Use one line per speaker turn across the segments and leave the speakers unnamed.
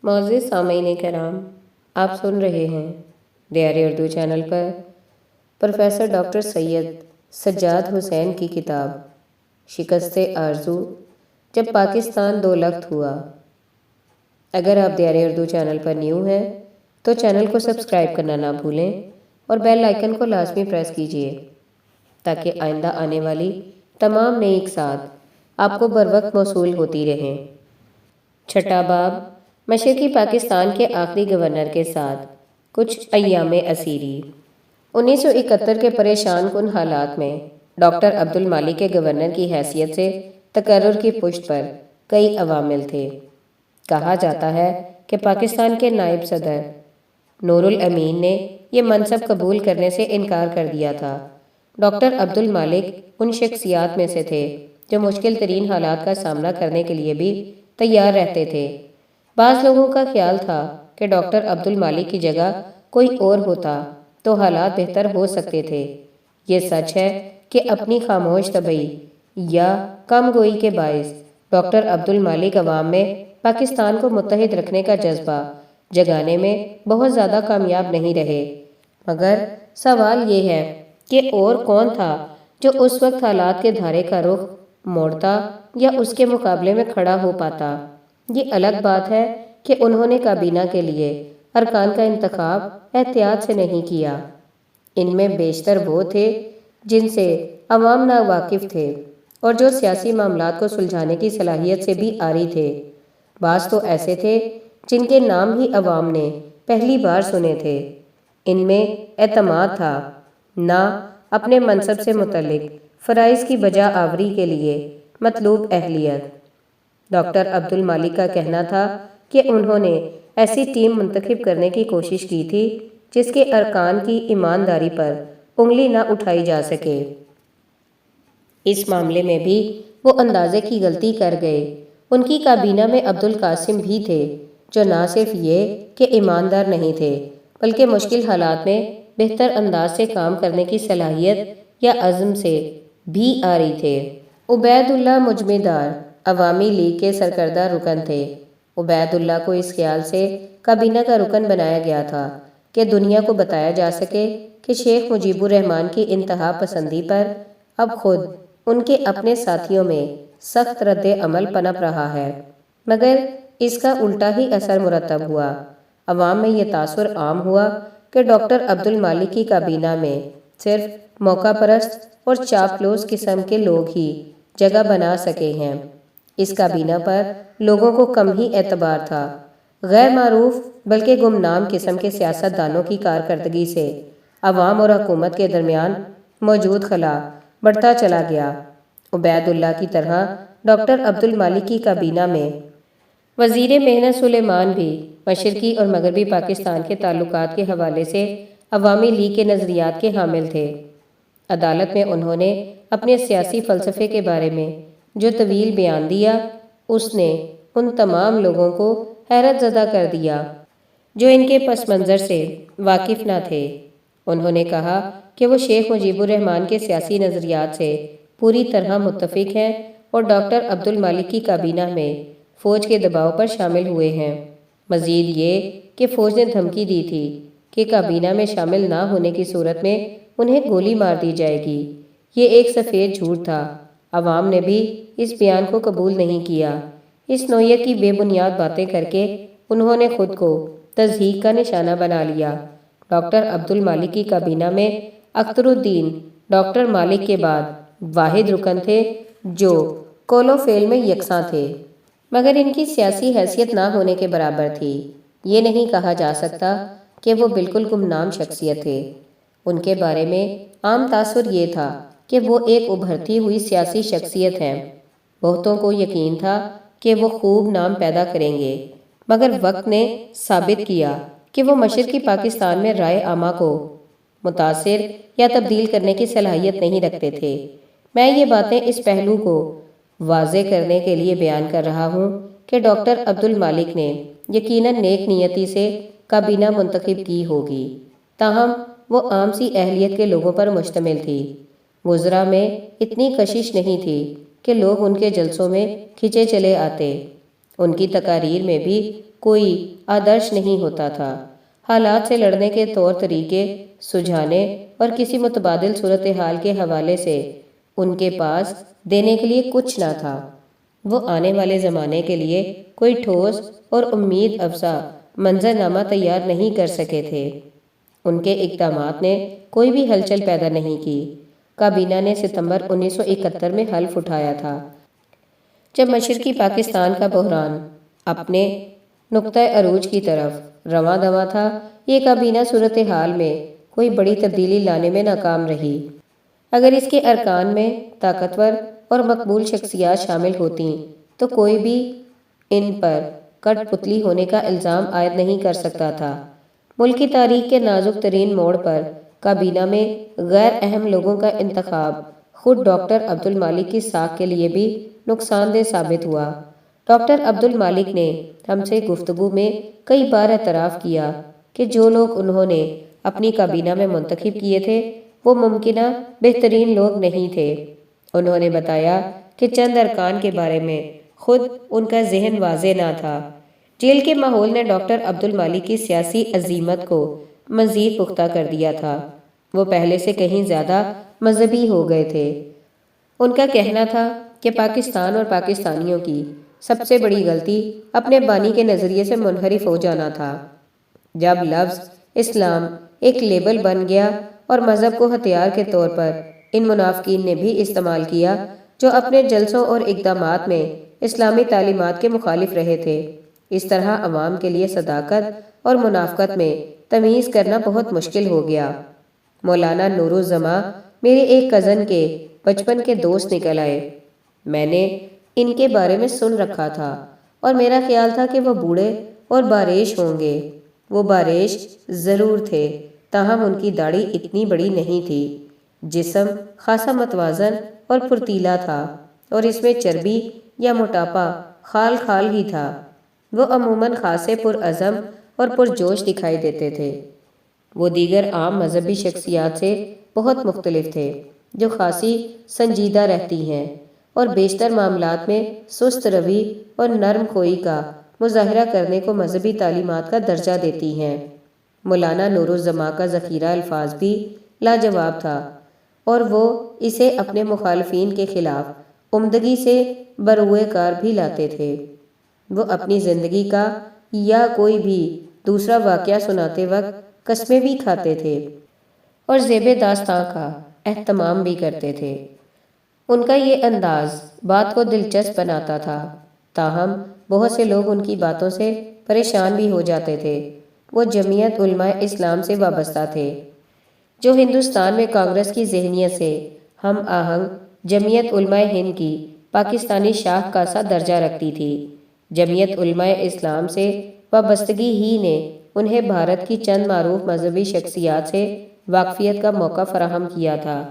معزز سامعین کرام، آپ سن رہے ہیں دیار اردو چینل پر پروفیسر ڈاکٹر سید سجاد حسین کی کتاب شکست آرزو جب پاکستان دو لخت ہوا۔ اگر آپ دیار اردو چینل پر نیو ہیں تو چینل کو سبسکرائب کرنا نہ بھولیں اور بیل آئیکن کو لازمی پریس کیجیے تاکہ آئندہ آنے والی تمام نئی اقساط آپ کو بر وقت موصول ہوتی رہیں۔ چھٹا باب، مشرقی پاکستان کے آخری گورنر کے ساتھ کچھ ایام اسیری۔ 1971 کے پریشان کن حالات میں ڈاکٹر عبد المالک کے گورنر کی حیثیت سے تقرر کی پشت پر کئی عوامل تھے۔ کہا جاتا ہے کہ پاکستان کے نائب صدر نور الامین نے یہ منصب قبول کرنے سے انکار کر دیا تھا۔ ڈاکٹر عبد المالک ان شخصیات میں سے تھے جو مشکل ترین حالات کا سامنا کرنے کے لیے بھی تیار رہتے تھے۔ بعض لوگوں کا خیال تھا کہ ڈاکٹر عبد المالک کی جگہ کوئی اور ہوتا تو حالات بہتر ہو سکتے تھے۔ یہ سچ ہے کہ اپنی خاموش طبعی یا کم گوئی کے باعث ڈاکٹر عبد المالک عوام میں پاکستان کو متحد رکھنے کا جذبہ جگانے میں بہت زیادہ کامیاب نہیں رہے، مگر سوال یہ ہے کہ اور کون تھا جو اس وقت حالات کے دھارے کا رخ موڑتا یا اس کے مقابلے میں کھڑا ہو پاتا۔ یہ الگ بات ہے کہ انہوں نے کابینہ کے لیے ارکان کا انتخاب احتیاط سے نہیں کیا۔ ان میں بیشتر وہ تھے جن سے عوام ناواقف تھے اور جو سیاسی معاملات کو سلجھانے کی صلاحیت سے بھی عاری تھے۔ بعض تو ایسے تھے جن کے نام ہی عوام نے پہلی بار سنے تھے۔ ان میں اعتماد تھا، نہ اپنے منصب سے متعلق فرائض کی بجا آوری کے لیے مطلوب اہلیت۔ ڈاکٹر عبد المالک کا کہنا تھا کہ انہوں نے ایسی ٹیم منتخب کرنے کی کوشش کی تھی جس کے ارکان کی ایمانداری پر انگلی نہ اٹھائی جا سکے۔ اس معاملے میں بھی وہ اندازے کی غلطی کر گئے۔ ان کی کابینہ میں عبدالقاسم بھی تھے جو نہ صرف یہ کہ ایماندار نہیں تھے بلکہ مشکل حالات میں بہتر انداز سے کام کرنے کی صلاحیت یا عزم سے بھی عاری تھے۔ عبید اللہ مجمدار عوامی لیگ کے سرکردہ رکن تھے۔ عبید اللہ کو اس خیال سے کابینہ کا رکن بنایا گیا تھا کہ دنیا کو بتایا جا سکے کہ شیخ مجیب الرحمن کی انتہا پسندی پر اب خود ان کے اپنے ساتھیوں میں سخت رد عمل پنپ رہا ہے، مگر اس کا الٹا ہی اثر مرتب ہوا۔ عوام میں یہ تاثر عام ہوا کہ ڈاکٹر عبد المالک کی کابینہ میں صرف موقع پرست اور چاپلوس قسم کے لوگ ہی جگہ بنا سکے ہیں۔ اس کابینہ پر لوگوں کو کم ہی اعتبار تھا۔ غیر معروف بلکہ گمنام قسم کے سیاست دانوں کی کارکردگی سے عوام اور حکومت کے درمیان موجود خلا بڑھتا چلا گیا۔ عبید اللہ کی طرح ڈاکٹر عبد المالک کی کابینہ میں وزیر محنت سلیمان بھی مشرقی اور مغربی پاکستان کے تعلقات کے حوالے سے عوامی لیگ کے نظریات کے حامل تھے۔ عدالت میں انہوں نے اپنے سیاسی فلسفے کے بارے میں جو طویل بیان دیا، اس نے ان تمام لوگوں کو حیرت زدہ کر دیا جو ان کے پس منظر سے واقف نہ تھے۔ انہوں نے کہا کہ وہ شیخ مجیب الرحمن کے سیاسی نظریات سے پوری طرح متفق ہیں اور ڈاکٹر عبد المالک کی کابینہ میں فوج کے دباؤ پر شامل ہوئے ہیں۔ مزید یہ کہ فوج نے دھمکی دی تھی کہ کابینہ میں شامل نہ ہونے کی صورت میں انہیں گولی مار دی جائے گی۔ یہ ایک سفید جھوٹ تھا۔ عوام نے بھی اس بیان کو قبول نہیں کیا۔ اس نوعیت کی بے بنیاد باتیں کر کے انہوں نے خود کو تضحیک کا نشانہ بنا لیا۔ ڈاکٹر عبد المالک کی کابینہ میں اختر الدین ڈاکٹر مالک کے بعد واحد رکن تھے جو قول و فعل میں یکساں تھے، مگر ان کی سیاسی حیثیت نہ ہونے کے برابر تھی۔ یہ نہیں کہا جا سکتا کہ وہ بالکل گمنام شخصیت تھے۔ ان کے بارے میں عام تاثر یہ تھا کہ وہ ایک ابھرتی ہوئی سیاسی شخصیت ہیں۔ بہتوں کو یقین تھا کہ وہ خوب نام پیدا کریں گے، مگر وقت نے ثابت کیا کہ وہ مشرقی پاکستان میں رائے عامہ کو متاثر یا تبدیل کرنے کی صلاحیت نہیں رکھتے تھے۔ میں یہ باتیں اس پہلو کو واضح کرنے کے لیے بیان کر رہا ہوں کہ ڈاکٹر عبد المالک نے یقیناً نیک نیتی سے کابینہ منتخب کی ہوگی، تاہم وہ عام سی اہلیت کے لوگوں پر مشتمل تھی۔ وزراء میں اتنی کشش نہیں تھی کہ لوگ ان کے جلسوں میں کھنچے چلے آتے۔ ان کی تقاریر میں بھی کوئی آدرش نہیں ہوتا تھا۔ حالات سے لڑنے کے طور طریقے سجھانے اور کسی متبادل صورتحال کے حوالے سے ان کے پاس دینے کے لیے کچھ نہ تھا۔ وہ آنے والے زمانے کے لیے کوئی ٹھوس اور امید افزا منظرنامہ تیار نہیں کر سکے تھے۔ ان کے اقدامات نے کوئی بھی ہلچل پیدا نہیں کی۔ کابینہ نے ستمبر 1971 میں حلف اٹھایا تھا، جب مشرقی پاکستان کا بحران اپنے نقطۂ عروج کی طرف رواں دواں تھا، یہ کابینہ صورتحال میں کوئی بڑی تبدیلی لانے میں ناکام رہی۔ اگر اس کے ارکان میں طاقتور اور مقبول شخصیات شامل ہوتیں تو کوئی بھی ان پر کٹ پتلی ہونے کا الزام عائد نہیں کر سکتا تھا۔ ملک کی تاریخ کے نازک ترین موڑ پر کابینہ میں غیر اہم لوگوں کا انتخاب خود ڈاکٹر عبد المالک کی ساکھ کے لیے بھی نقصان دہ ثابت ہوا۔ ڈاکٹر عبد المالک نے ہم سے گفتگو میں کئی بار اعتراف کیا کہ جو لوگ انہوں نے اپنی کابینہ میں منتخب کیے تھے وہ ممکنہ بہترین لوگ نہیں تھے۔ انہوں نے بتایا کہ چند ارکان کے بارے میں خود ان کا ذہن واضح نہ تھا۔ جیل کے ماحول نے ڈاکٹر عبد المالک کی سیاسی عزیمت کو مزید پختہ کر دیا تھا۔ وہ پہلے سے کہیں زیادہ مذہبی ہو گئے تھے۔ ان کا کہنا تھا کہ پاکستان اور پاکستانیوں کی سب سے بڑی غلطی اپنے بانی کے نظریے سے منحرف ہو جانا تھا۔ جب لفظ اسلام ایک لیبل بن گیا اور مذہب کو ہتھیار کے طور پر ان منافقین نے بھی استعمال کیا جو اپنے جلسوں اور اقدامات میں اسلامی تعلیمات کے مخالف رہے تھے، اس طرح عوام کے لیے صداقت اور منافقت میں تمیز کرنا بہت مشکل ہو گیا۔ مولانا نور الزماں میرے ایک کزن کے بچپن کے دوست نکل آئے۔ میں نے ان کے بارے میں سن رکھا تھا اور میرا خیال تھا کہ وہ بوڑھے اور باریش ہوں گے۔ وہ باریش ضرور تھے، تاہم ان کی داڑھی اتنی بڑی نہیں تھی۔ جسم خاصا متوازن اور پھرتیلا تھا اور اس میں چربی یا موٹاپا خال خال ہی تھا۔ وہ عموماً خاصے پرعزم اور پرجوش دکھائی دیتے تھے۔ وہ دیگر عام مذہبی شخصیات سے بہت مختلف تھے جو خاصی سنجیدہ رہتی ہیں اور بیشتر معاملات میں سست روی اور نرم خوئی کا مظاہرہ کرنے کو مذہبی تعلیمات کا درجہ دیتی ہیں۔ مولانا نور الزماں کا ذخیرہ الفاظ بھی لاجواب تھا اور وہ اسے اپنے مخالفین کے خلاف عمدگی سے بروئے کار بھی لاتے تھے۔ وہ اپنی زندگی کا یا کوئی بھی دوسرا واقعہ سناتے وقت قسمیں بھی کھاتے تھے اور زیب داستاں کا اہتمام بھی کرتے تھے۔ ان کا یہ انداز بات کو دلچسپ بناتا تھا، تاہم بہت سے لوگ ان کی باتوں سے پریشان بھی ہو جاتے تھے۔ وہ جمعیت علماء اسلام سے وابستہ تھے، جو ہندوستان میں کانگریس کی ذہنیت سے ہم آہنگ جمعیت علماء ہند کی پاکستانی شاخ کا سا درجہ رکھتی تھی۔ جمعیت علماء اسلام سے وابستگی ہی نے انہیں بھارت کی چند معروف مذہبی شخصیات سے واقفیت کا موقع فراہم کیا تھا۔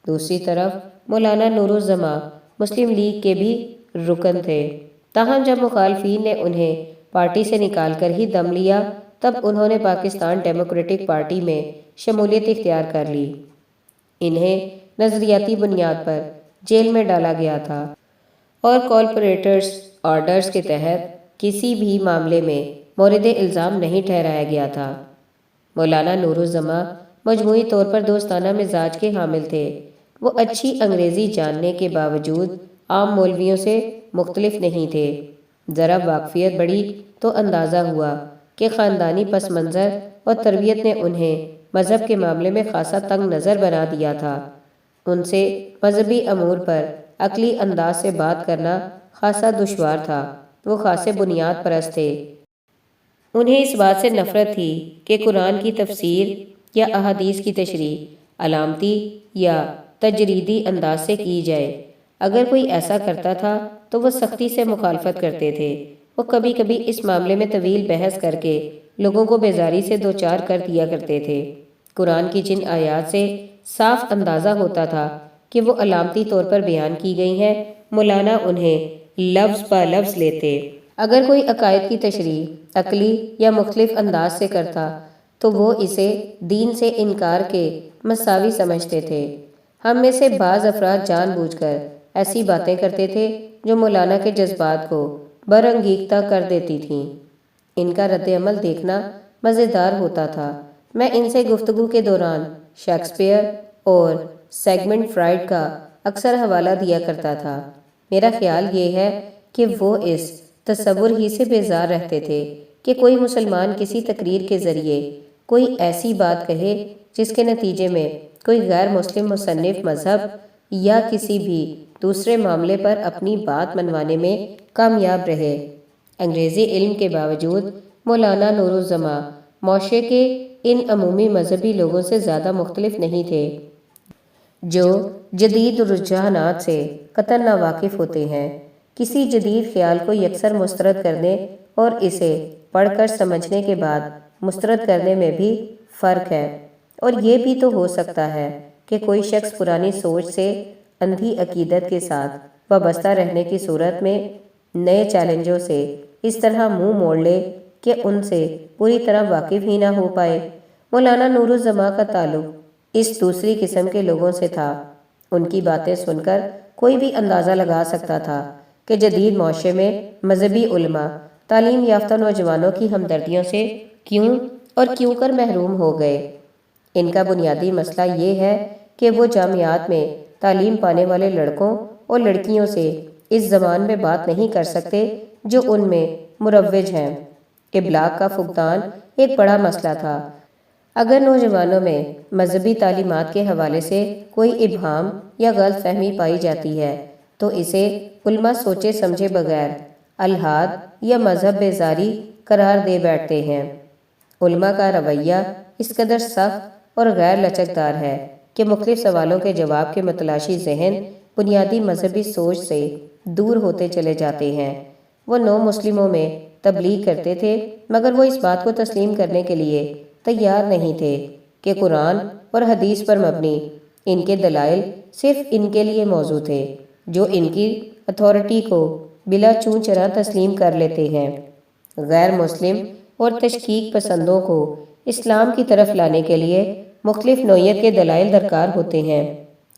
دوسری طرف مولانا نور الزماں مسلم لیگ کے بھی رکن تھے، تاہم جب مخالفین نے انہیں پارٹی سے نکال کر ہی دم لیا تب انہوں نے پاکستان ڈیموکریٹک پارٹی میں شمولیت اختیار کر لی۔ انہیں نظریاتی بنیاد پر جیل میں ڈالا گیا تھا اور کارپوریٹرز آرڈرز کے تحت کسی بھی معاملے میں مورد الزام نہیں ٹھہرایا گیا تھا۔ مولانا نور الزماں مجموعی طور پر دوستانہ مزاج کے حامل تھے۔ وہ اچھی انگریزی جاننے کے باوجود عام مولویوں سے مختلف نہیں تھے۔ ذرا واقفیت بڑھی تو اندازہ ہوا کہ خاندانی پس منظر اور تربیت نے انہیں مذہب کے معاملے میں خاصا تنگ نظر بنا دیا تھا۔ ان سے مذہبی امور پر عقلی انداز سے بات کرنا خاصا دشوار تھا۔ وہ خاصے بنیاد پرست تھے۔ انہیں اس بات سے نفرت تھی کہ قرآن کی تفسیر یا احادیث کی تشریح علامتی یا تجریدی انداز سے کی جائے۔ اگر کوئی ایسا کرتا تھا تو وہ سختی سے مخالفت کرتے تھے۔ وہ کبھی کبھی اس معاملے میں طویل بحث کر کے لوگوں کو بیزاری سے دوچار کر دیا کرتے تھے۔ قرآن کی جن آیات سے صاف اندازہ ہوتا تھا کہ وہ علامتی طور پر بیان کی گئی ہیں، مولانا انہیں لفظ پا لفظ لیتے۔ اگر کوئی عقائد کی تشریح عقلی یا مختلف انداز سے کرتا تو وہ اسے دین سے انکار کے مساوی سمجھتے تھے۔ ہم میں سے بعض افراد جان بوجھ کر ایسی باتیں کرتے تھے جو مولانا کے جذبات کو برانگیختہ کر دیتی تھیں۔ ان کا رد عمل دیکھنا مزیدار ہوتا تھا۔ میں ان سے گفتگو کے دوران شیکسپیئر اور سیگمنڈ فرائڈ کا اکثر حوالہ دیا کرتا تھا۔ میرا خیال یہ ہے کہ وہ اس تصور ہی سے بیزار رہتے تھے کہ کوئی مسلمان کسی تقریر کے ذریعے کوئی ایسی بات کہے جس کے نتیجے میں کوئی غیر مسلم مصنف مذہب یا کسی بھی دوسرے معاملے پر اپنی بات منوانے میں کامیاب رہے۔ انگریزی علم کے باوجود مولانا نور الزماں معاشرے کے ان عمومی مذہبی لوگوں سے زیادہ مختلف نہیں تھے جو جدید رجحانات سے قطعاً ناواقف ہوتے ہیں۔ کسی جدید خیال کو یکسر مسترد کرنے اور اسے پڑھ کر سمجھنے کے بعد مسترد کرنے میں بھی فرق ہے، اور یہ بھی تو ہو سکتا ہے کہ کوئی شخص پرانی سوچ سے اندھی عقیدت کے ساتھ وابستہ رہنے کی صورت میں نئے چیلنجوں سے اس طرح منہ موڑ لے کہ ان سے پوری طرح واقف ہی نہ ہو پائے۔ مولانا نور الزماں کا تعلق اس دوسری قسم کے لوگوں سے تھا۔ ان کی باتیں سن کر کوئی بھی اندازہ لگا سکتا تھا کہ جدید معاشرے میں مذہبی علماء تعلیم یافتہ نوجوانوں کی ہمدردیوں سے کیوں کر محروم ہو گئے۔ ان کا بنیادی مسئلہ یہ ہے کہ وہ جامعات میں تعلیم پانے والے لڑکوں اور لڑکیوں سے اس زبان میں بات نہیں کر سکتے جو ان میں مروج ہیں۔ ابلاغ کا فقدان ایک بڑا مسئلہ تھا۔ اگر نوجوانوں میں مذہبی تعلیمات کے حوالے سے کوئی ابہام یا غلط فہمی پائی جاتی ہے تو اسے علماء سوچے سمجھے بغیر الحاد یا مذہب بیزاری قرار دے بیٹھتے ہیں۔ علماء کا رویہ اس قدر سخت اور غیر لچکدار ہے کہ مختلف سوالوں کے جواب کے متلاشی ذہن بنیادی مذہبی سوچ سے دور ہوتے چلے جاتے ہیں۔ وہ نو مسلموں میں تبلیغ کرتے تھے، مگر وہ اس بات کو تسلیم کرنے کے لیے تیار نہیں تھے کہ قرآن اور حدیث پر مبنی ان کے دلائل صرف ان کے لیے موزوں تھے، جو ان کی اتھارٹی کو بلا چون چرا تسلیم کر لیتے ہیں۔ غیر مسلم اور تشکیک پسندوں کو اسلام کی طرف لانے کے لیے مختلف نوعیت کے دلائل درکار ہوتے ہیں،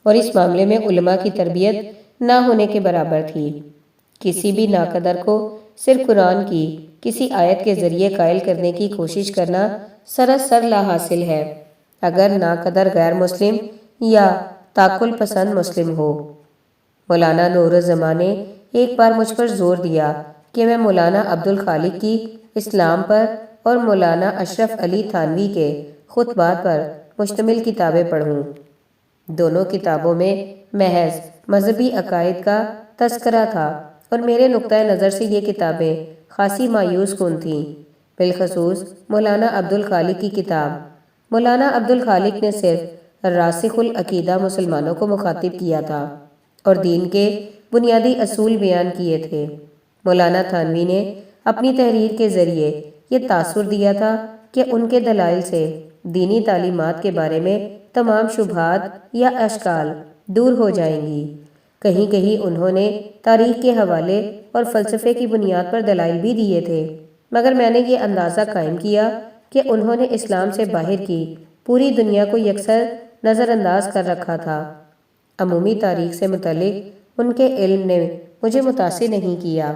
اور اس معاملے میں علماء کی تربیت نہ ہونے کے برابر تھی۔ کسی بھی ناقدر کو صرف قرآن کی کسی آیت کے ذریعے قائل کرنے کی کوشش کرنا سراسر لا حاصل ہے، اگر ناقدر غیر مسلم یا تعقل پسند مسلم ہو۔ مولانا نور الزماں نے ایک بار مجھ پر زور دیا کہ میں مولانا عبدالخالق کی اسلام پر اور مولانا اشرف علی تھانوی کے خطبات پر مشتمل کتابیں پڑھوں۔ دونوں کتابوں میں محض مذہبی عقائد کا تذکرہ تھا، اور میرے نقطۂ نظر سے یہ کتابیں خاصی مایوس کن تھیں، بالخصوص مولانا عبدالخالق کی کتاب۔ مولانا عبدالخالق نے صرف راسخ العقیدہ مسلمانوں کو مخاطب کیا تھا اور دین کے بنیادی اصول بیان کیے تھے۔ مولانا تھانوی نے اپنی تحریر کے ذریعے یہ تاثر دیا تھا کہ ان کے دلائل سے دینی تعلیمات کے بارے میں تمام شبہات یا اشکال دور ہو جائیں گی۔ کہیں کہیں انہوں نے تاریخ کے حوالے اور فلسفے کی بنیاد پر دلائل بھی دیے تھے، مگر میں نے یہ اندازہ قائم کیا کہ انہوں نے اسلام سے باہر کی پوری دنیا کو یکسر نظر انداز کر رکھا تھا۔ عمومی تاریخ سے متعلق ان کے علم نے مجھے متاثر نہیں کیا۔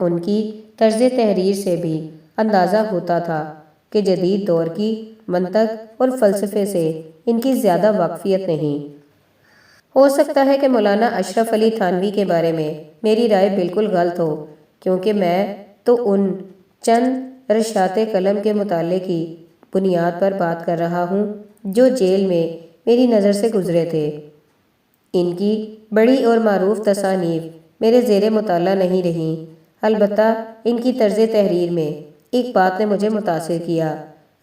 ان کی طرز تحریر سے بھی اندازہ ہوتا تھا کہ جدید دور کی منطق اور فلسفے سے ان کی زیادہ واقفیت نہیں۔ ہو سکتا ہے کہ مولانا اشرف علی تھانوی کے بارے میں میری رائے بالکل غلط ہو، کیونکہ میں تو ان چند رشات قلم کے مطالعے کی بنیاد پر بات کر رہا ہوں جو جیل میں میری نظر سے گزرے تھے۔ ان کی بڑی اور معروف تصانیف میرے زیر مطالعہ نہیں رہیں، البتہ ان کی طرز تحریر میں ایک بات نے مجھے متاثر کیا۔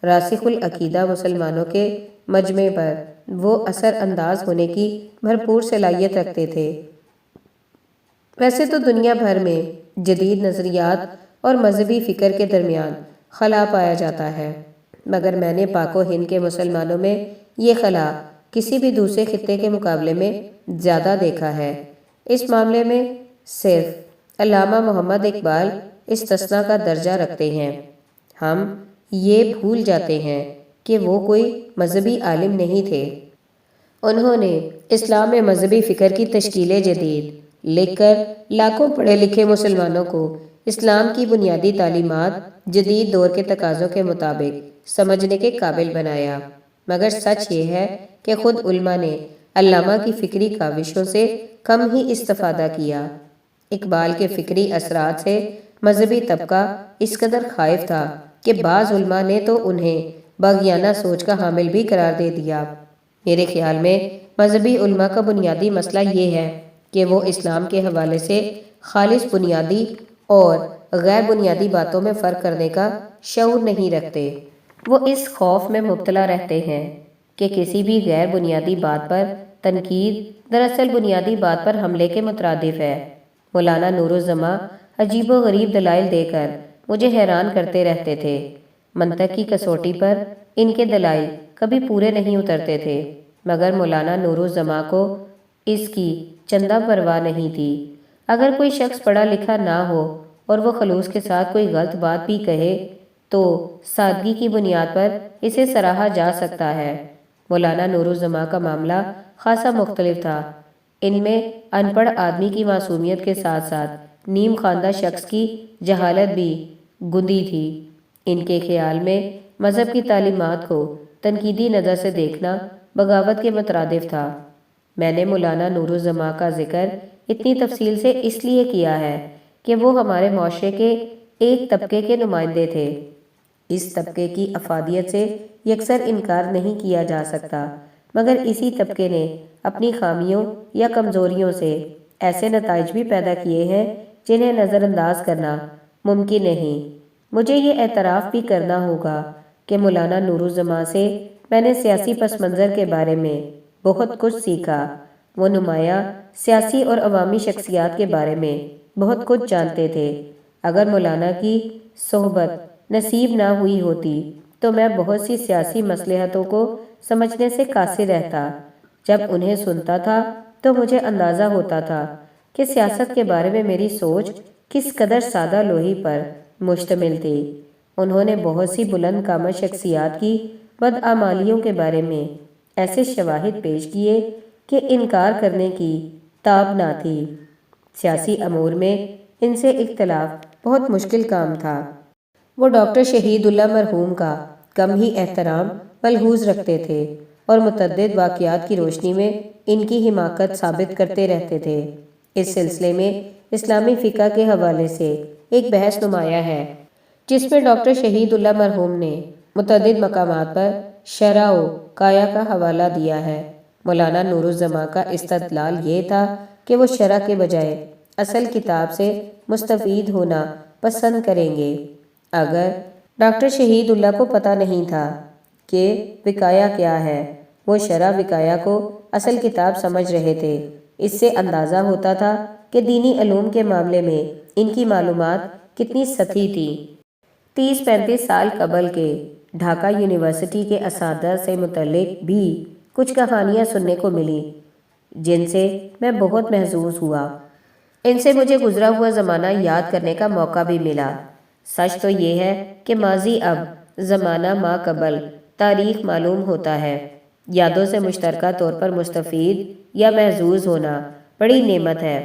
راسخ العقیدہ مسلمانوں کے مجمع پر وہ اثر انداز ہونے کی بھرپور صلاحیت رکھتے تھے۔ ویسے تو دنیا بھر میں جدید نظریات اور مذہبی فکر کے درمیان خلا پایا جاتا ہے، مگر میں نے پاک و ہند کے مسلمانوں میں یہ خلا کسی بھی دوسرے خطے کے مقابلے میں زیادہ دیکھا ہے۔ اس معاملے میں صرف علامہ محمد اقبال استثناء کا درجہ رکھتے ہیں۔ ہم یہ بھول جاتے ہیں کہ وہ کوئی مذہبی عالم نہیں تھے۔ انہوں نے اسلام میں مذہبی فکر کی تشکیل جدید لکھ کر لاکھوں پڑھے لکھے مسلمانوں کو اسلام کی بنیادی تعلیمات جدید دور کے تقاضوں کے مطابق سمجھنے کے قابل بنایا، مگر سچ یہ ہے کہ خود علماء نے علامہ کی فکری کاوشوں سے کم ہی استفادہ کیا۔ اقبال کے فکری اثرات سے مذہبی طبقہ اس قدر خائف تھا کہ بعض علماء نے تو انہیں باغیانہ سوچ کا حامل بھی قرار دے دیا۔ میرے خیال میں مذہبی علماء کا بنیادی مسئلہ یہ ہے کہ وہ اسلام کے حوالے سے خالص بنیادی اور غیر بنیادی باتوں میں فرق کرنے کا شعور نہیں رکھتے۔ وہ اس خوف میں مبتلا رہتے ہیں کہ کسی بھی غیر بنیادی بات پر تنقید دراصل بنیادی بات پر حملے کے مترادف ہے۔ مولانا نور الزماں عجیب و غریب دلائل دے کر مجھے حیران کرتے رہتے تھے۔ منطق کی کسوٹی پر ان کے دلائل کبھی پورے نہیں اترتے تھے، مگر مولانا نور الزماں کو اس کی چندہ پرواہ نہیں تھی۔ اگر کوئی شخص پڑھا لکھا نہ ہو اور وہ خلوص کے ساتھ کوئی غلط بات بھی کہے تو سادگی کی بنیاد پر اسے سراہا جا سکتا ہے۔ مولانا نور الزماں کا معاملہ خاصا مختلف تھا۔ ان میں ان پڑھ آدمی کی معصومیت کے ساتھ ساتھ نیم خواندہ شخص کی جہالت بھی گندی تھی۔ ان کے خیال میں مذہب کی تعلیمات کو تنقیدی نظر سے دیکھنا بغاوت کے مترادف تھا۔ میں نے مولانا نور الزماں کا ذکر اتنی تفصیل سے اس لیے کیا ہے کہ وہ ہمارے معاشرے کے ایک طبقے کے نمائندے تھے۔ اس طبقے کی افادیت سے یکسر انکار نہیں کیا جا سکتا، مگر اسی طبقے نے اپنی خامیوں یا کمزوریوں سے ایسے نتائج بھی پیدا کیے ہیں جنہیں نظر انداز کرنا ممکن نہیں۔ مجھے یہ اعتراف بھی کرنا ہوگا کہ مولانا نور الزماں سے میں نے سیاسی پس منظر کے بارے میں بہت کچھ سیکھا۔ وہ نمایاں سیاسی اور عوامی شخصیات کے بارے میں بہت کچھ جانتے تھے۔ اگر مولانا کی صحبت نصیب نہ ہوئی ہوتی تو میں بہت سی سیاسی مصلحتوں کو سمجھنے سے قاصر رہتا۔ جب انہیں سنتا تھا تو مجھے اندازہ ہوتا تھا کہ سیاست کے بارے میں میری سوچ کس قدر سادہ لوحی پر مشتمل تھی۔ انہوں نے بہت سی بلند قامت شخصیات کی بدعمالیوں کے بارے میں ایسے شواہد پیش کیے کہ انکار کرنے کی تاب نہ تھی۔ سیاسی امور میں ان سے اختلاف بہت مشکل کام تھا۔ وہ ڈاکٹر شہید اللہ مرحوم کا کم ہی احترام ملحوظ رکھتے تھے اور متعدد واقعات کی روشنی میں ان کی حماقت ثابت کرتے رہتے تھے۔ اس سلسلے میں اسلامی فقہ کے حوالے سے ایک بحث نمایاں ہے جس میں ڈاکٹر شہید اللہ مرحوم نے متعدد مقامات پر شرع و قایا کا حوالہ دیا ہے۔ مولانا نور الزماں کا استدلال یہ تھا کہ وہ شرع کے بجائے اصل کتاب سے مستفید ہونا پسند کریں گے۔ اگر ڈاکٹر شہید اللہ کو پتہ نہیں تھا کہ وقایا کیا ہے، وہ شرع وقایا کو اصل کتاب سمجھ رہے تھے، اس سے اندازہ ہوتا تھا کہ دینی علوم کے معاملے میں ان کی معلومات کتنی سطحی تھی۔ 30-35 سال قبل کے ڈھاکہ یونیورسٹی کے اساتذہ سے متعلق بھی کچھ کہانیاں سننے کو ملی جن سے میں بہت محظوظ ہوا۔ ان سے مجھے گزرا ہوا زمانہ یاد کرنے کا موقع بھی ملا۔ سچ تو یہ ہے کہ ماضی اب زمانہ ما قبل تاریخ معلوم ہوتا ہے۔ یادوں سے مشترکہ طور پر مستفید یا محظوظ ہونا بڑی نعمت ہے۔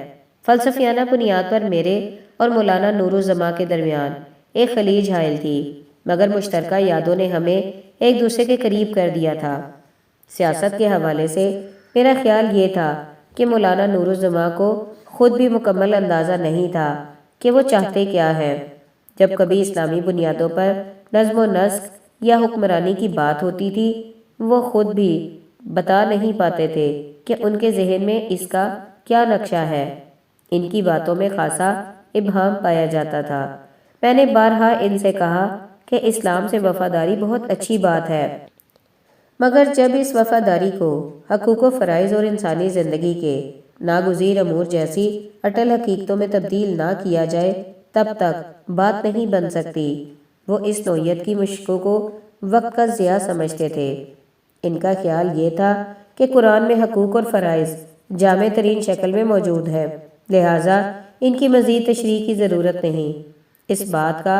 فلسفیانہ بنیاد پر میرے اور مولانا نور الزماں کے درمیان ایک خلیج حائل تھی، مگر مشترکہ یادوں نے ہمیں ایک دوسرے کے قریب کر دیا تھا۔ سیاست کے حوالے سے میرا خیال یہ تھا کہ مولانا نور الزماں کو خود بھی مکمل اندازہ نہیں تھا کہ وہ چاہتے کیا ہے۔ جب کبھی اسلامی بنیادوں پر نظم و نسق یا حکمرانی کی بات ہوتی تھی، وہ خود بھی بتا نہیں پاتے تھے کہ ان کے ذہن میں اس کا کیا نقشہ ہے۔ ان کی باتوں میں خاصا ابہام پایا جاتا تھا۔ میں نے بارہا ان سے کہا کہ اسلام سے وفاداری بہت اچھی بات ہے، مگر جب اس وفاداری کو حقوق و فرائض اور انسانی زندگی کے ناگزیر امور جیسی اٹل حقیقتوں میں تبدیل نہ کیا جائے تب تک بات نہیں بن سکتی۔ وہ اس نوعیت کی مشقوں کو وقت کا ضیاع سمجھتے تھے۔ ان کا خیال یہ تھا کہ قرآن میں حقوق اور فرائض جامع ترین شکل میں موجود ہے، لہٰذا ان کی مزید تشریح کی ضرورت نہیں۔ اس بات کا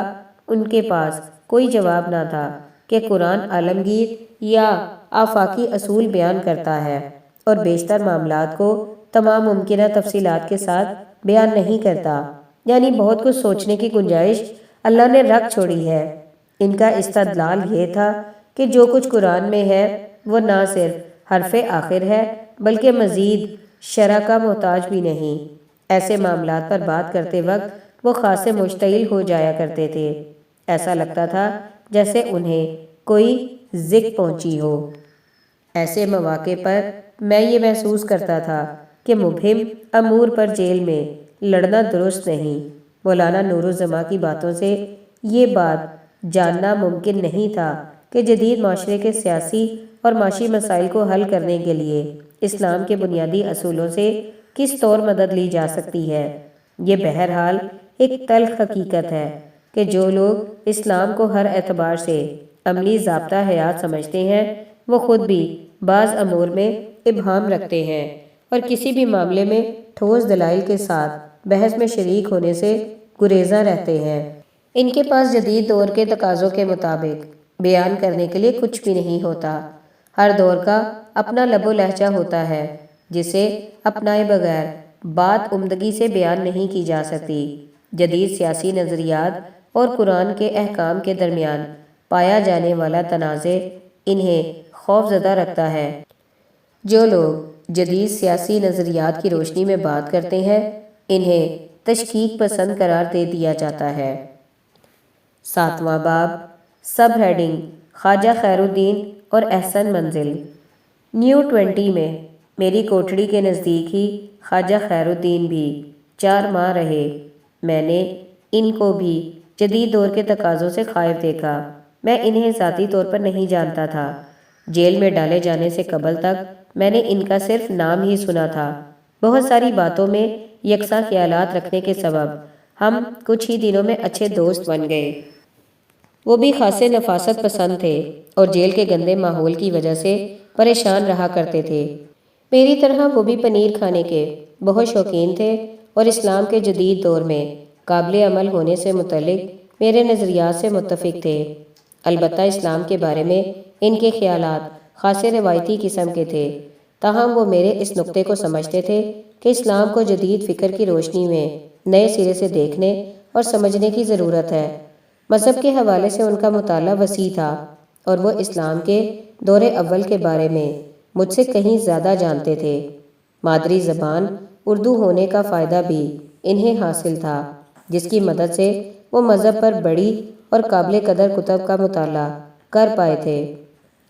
ان کے پاس کوئی جواب نہ تھا کہ قرآن عالمگیر یا آفاقی اصول بیان کرتا ہے اور بیشتر معاملات کو تمام ممکنہ تفصیلات کے ساتھ بیان نہیں کرتا۔ یعنی بہت کچھ سوچنے کی گنجائش اللہ نے رکھ چھوڑی ہے۔ ان کا استدلال یہ تھا کہ جو کچھ قرآن میں ہے وہ نہ صرف حرف آخر ہے بلکہ مزید شرح کا محتاج بھی نہیں۔ ایسے معاملات پر بات کرتے وقت وہ خاصے مشتعل ہو جایا کرتے تھے، ایسا لگتا تھا جیسے انہیں کوئی ضک پہنچی ہو۔ ایسے مواقع پر میں یہ محسوس کرتا تھا کہ مبہم امور پر جیل میں لڑنا درست نہیں۔ مولانا نور الزماں کی باتوں سے یہ بات جاننا ممکن نہیں تھا کہ جدید معاشرے کے سیاسی اور معاشی مسائل کو حل کرنے کے لیے اسلام کے بنیادی اصولوں سے کس طور مدد لی جا سکتی ہے۔ یہ بہرحال ایک تلخ حقیقت ہے کہ جو لوگ اسلام کو ہر اعتبار سے عملی ضابطہ حیات سمجھتے ہیں وہ خود بھی بعض امور میں ابہام رکھتے ہیں اور کسی بھی معاملے میں ٹھوس دلائل کے ساتھ بحث میں شریک ہونے سے گریزاں رہتے ہیں۔ ان کے پاس جدید دور کے تقاضوں کے مطابق بیان کرنے کے لیے کچھ بھی نہیں ہوتا۔ ہر دور کا اپنا لب و لہجہ ہوتا ہے جسے اپنائے بغیر بات عمدگی سے بیان نہیں کی جا سکتی۔ جدید سیاسی نظریات اور قرآن کے احکام کے درمیان پایا جانے والا تنازع انہیں خوف زدہ رکھتا ہے۔ جو لوگ جدید سیاسی نظریات کی روشنی میں بات کرتے ہیں انہیں تشکیک پسند قرار دے دیا جاتا ہے۔ 7واں باب، سب ہیڈنگ، خواجہ خیر الدین اور احسن منزل۔ نیو 20 میں میری کوٹھڑی کے نزدیک ہی خواجہ خیر الدین بھی 4 ماہ رہے۔ میں نے ان کو بھی جدید دور کے تقاضوں سے خائف دیکھا۔ میں انہیں ذاتی طور پر نہیں جانتا تھا۔ جیل میں ڈالے جانے سے قبل تک میں نے ان کا صرف نام ہی سنا تھا۔ بہت ساری باتوں میں یکساں خیالات رکھنے کے سبب ہم کچھ ہی دنوں میں اچھے دوست بن گئے۔ وہ بھی خاصے نفاست پسند تھے اور جیل کے گندے ماحول کی وجہ سے پریشان رہا کرتے تھے۔ میری طرح وہ بھی پنیر کھانے کے بہت شوقین تھے اور اسلام کے جدید دور میں قابل عمل ہونے سے متعلق میرے نظریات سے متفق تھے۔ البتہ اسلام کے بارے میں ان کے خیالات خاصے روایتی قسم کے تھے، تاہم وہ میرے اس نقطے کو سمجھتے تھے کہ اسلام کو جدید فکر کی روشنی میں نئے سرے سے دیکھنے اور سمجھنے کی ضرورت ہے۔ مذہب کے حوالے سے ان کا مطالعہ وسیع تھا اور وہ اسلام کے دور اول کے بارے میں مجھ سے کہیں زیادہ جانتے تھے۔ مادری زبان اردو ہونے کا فائدہ بھی انہیں حاصل تھا، جس کی مدد سے وہ مذہب پر بڑی اور قابل قدر کتب کا مطالعہ کر پائے تھے۔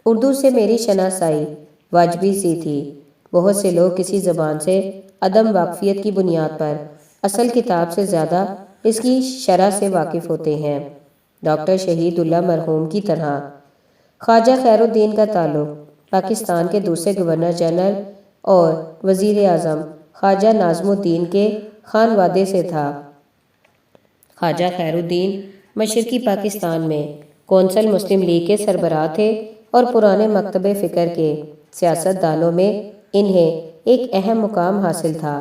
اردو سے میری شناسائی واجبی سی تھی۔ بہت سے لوگ کسی زبان سے عدم واقفیت کی بنیاد پر اصل کتاب سے زیادہ اس کی شرح سے واقف ہوتے ہیں۔ ڈاکٹر شہید اللہ مرحوم کی طرح خواجہ خیر الدین کا تعلق پاکستان کے دوسرے گورنر جنرل اور وزیر اعظم خواجہ ناظم الدین کے خانوادے سے تھا۔ خواجہ خیر الدین مشرقی پاکستان میں کونسل مسلم لیگ کے سربراہ تھے اور پرانے مکتب فکر کے سیاست دانوں میں انہیں ایک اہم مقام حاصل تھا۔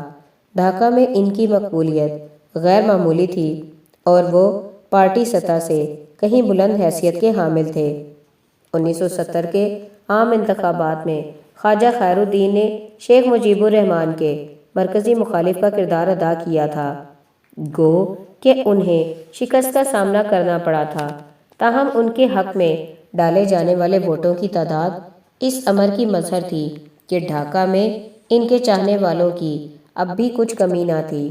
ڈھاکہ میں ان کی مقبولیت غیر معمولی تھی اور وہ پارٹی سطح سے کہیں بلند حیثیت کے حامل تھے۔ 1970 کے عام انتخابات میں خواجہ خیر الدین نے شیخ مجیب الرحمان کے مرکزی مخالف کا کردار ادا کیا تھا، گو کہ انہیں شکست کا سامنا کرنا پڑا تھا، تاہم ان کے حق میں ڈالے جانے والے ووٹوں کی تعداد اس امر کی مظہر تھی کہ ڈھاکہ میں ان کے چاہنے والوں کی اب بھی کچھ کمی نہ تھی۔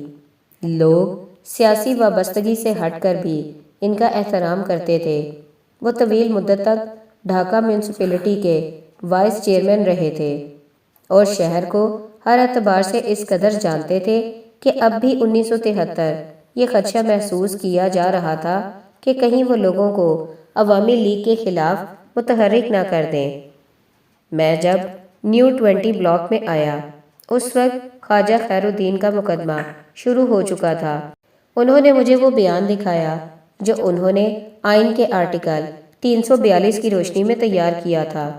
لوگ سیاسی وابستگی سے ہٹ کر بھی ان کا احترام کرتے تھے۔ وہ طویل مدت تک ڈھاکہ میونسپلٹی کے وائس چیئرمین رہے تھے اور شہر کو ہر اعتبار سے اس قدر جانتے تھے کہ اب بھی 1973 یہ خدشہ محسوس کیا جا رہا تھا کہ کہیں وہ لوگوں کو عوامی لیگ کے خلاف متحرک نہ کر دیں۔ میں جب نیو 20 بلاک میں آیا اس وقت خواجہ خیر الدین کا مقدمہ شروع ہو چکا تھا۔ انہوں نے مجھے وہ بیان دکھایا جو انہوں نے آئین کے آرٹیکل 342 کی روشنی میں تیار کیا تھا۔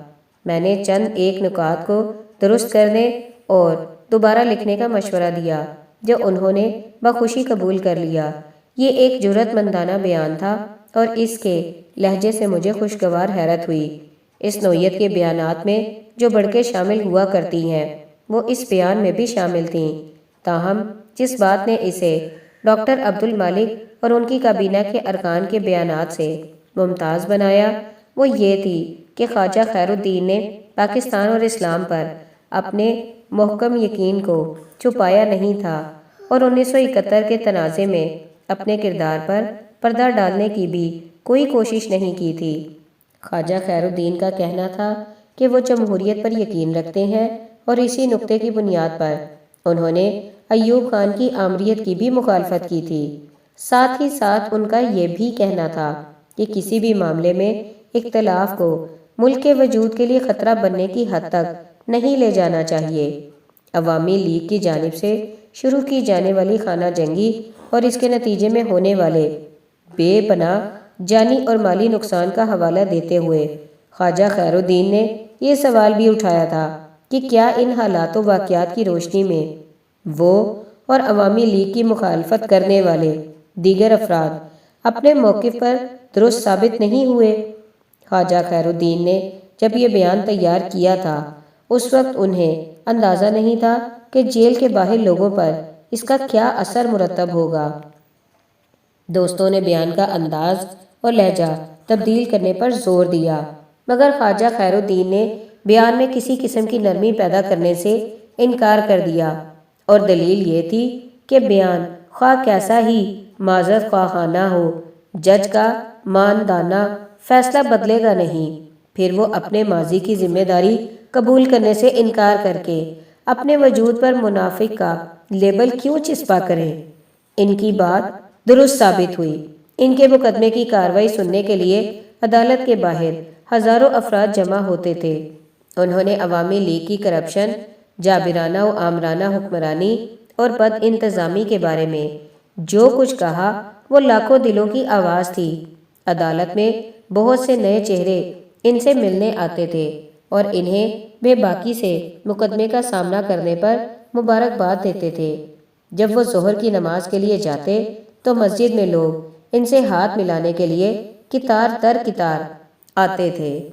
میں نے چند ایک نکات کو درست کرنے اور دوبارہ لکھنے کا مشورہ دیا جو انہوں نے بخوشی قبول کر لیا۔ یہ ایک جرأت مندانہ بیان تھا اور اس کے لہجے سے مجھے خوشگوار حیرت ہوئی۔ اس نوعیت کے بیانات میں جو بڑکیں شامل ہوا کرتی ہیں وہ اس بیان میں بھی شامل تھیں، تاہم جس بات نے اسے ڈاکٹر عبد المالک اور ان کی کابینہ کے ارکان کے بیانات سے ممتاز بنایا وہ یہ تھی کہ خواجہ خیر الدین نے پاکستان اور اسلام پر اپنے محکم یقین کو چھپایا نہیں تھا اور 1971 کے تنازع میں اپنے کردار پر پردہ ڈالنے کی بھی کوئی کوشش نہیں کی تھی۔ خواجہ خیر الدین کا کہنا تھا کہ وہ جمہوریت پر یقین رکھتے ہیں اور اسی نقطے کی بنیاد پر انہوں نے ایوب خان کی آمریت کی بھی مخالفت کی تھی۔ ساتھ ہی ساتھ ان کا یہ بھی کہنا تھا کہ کسی بھی معاملے میں اختلاف کو ملک کے وجود کے لیے خطرہ بننے کی حد تک نہیں لے جانا چاہیے۔ عوامی لیگ کی جانب سے شروع کی جانے والی خانہ جنگی اور اس کے نتیجے میں ہونے والے بے پناہ جانی اور مالی نقصان کا حوالہ دیتے ہوئے خواجہ خیر الدین نے یہ سوال بھی اٹھایا تھا کہ کیا ان حالات و واقعات کی روشنی میں وہ اور عوامی لیگ کی مخالفت کرنے والے دیگر افراد اپنے موقف پر درست ثابت نہیں ہوئے۔ خواجہ خیر الدین نے جب یہ بیان تیار کیا تھا اس وقت انہیں اندازہ نہیں تھا کہ جیل کے باہر لوگوں پر اس کا کیا اثر مرتب ہوگا۔ دوستوں نے بیان کا انداز اور لہجہ تبدیل کرنے پر زور دیا مگر خواجہ خیر الدین نے بیان میں کسی قسم کی نرمی پیدا کرنے سے انکار کر دیا اور دلیل یہ تھی کہ بیان خواہ کیسا ہی معذرت خواہانہ ہو جج کا ماندانہ فیصلہ بدلے گا نہیں۔ پھر وہ اپنے ماضی کی ذمہ داری قبول کرنے سے انکار کر کے اپنے وجود پر منافق کا لیبل کیوں چسپا کریں؟ ان کی بات درست ثابت ہوئی۔ ان کے مقدمے کی کارروائی سننے کے لیے عدالت کے باہر ہزاروں افراد جمع ہوتے تھے۔ انہوں نے عوامی لیگ کی کرپشن، جابرانہ و آمرانہ حکمرانی اور بد انتظامی کے بارے میں جو کچھ کہا وہ لاکھوں دلوں کی آواز تھی۔ عدالت میں بہت سے نئے چہرے ان سے ملنے آتے تھے اور انہیں بے باکی سے مقدمے کا سامنا کرنے پر مبارکباد دیتے تھے۔ جب وہ ظہر کی نماز کے لیے جاتے تو مسجد میں لوگ ان سے ہاتھ ملانے کے لیے قطار در قطار آتے تھے۔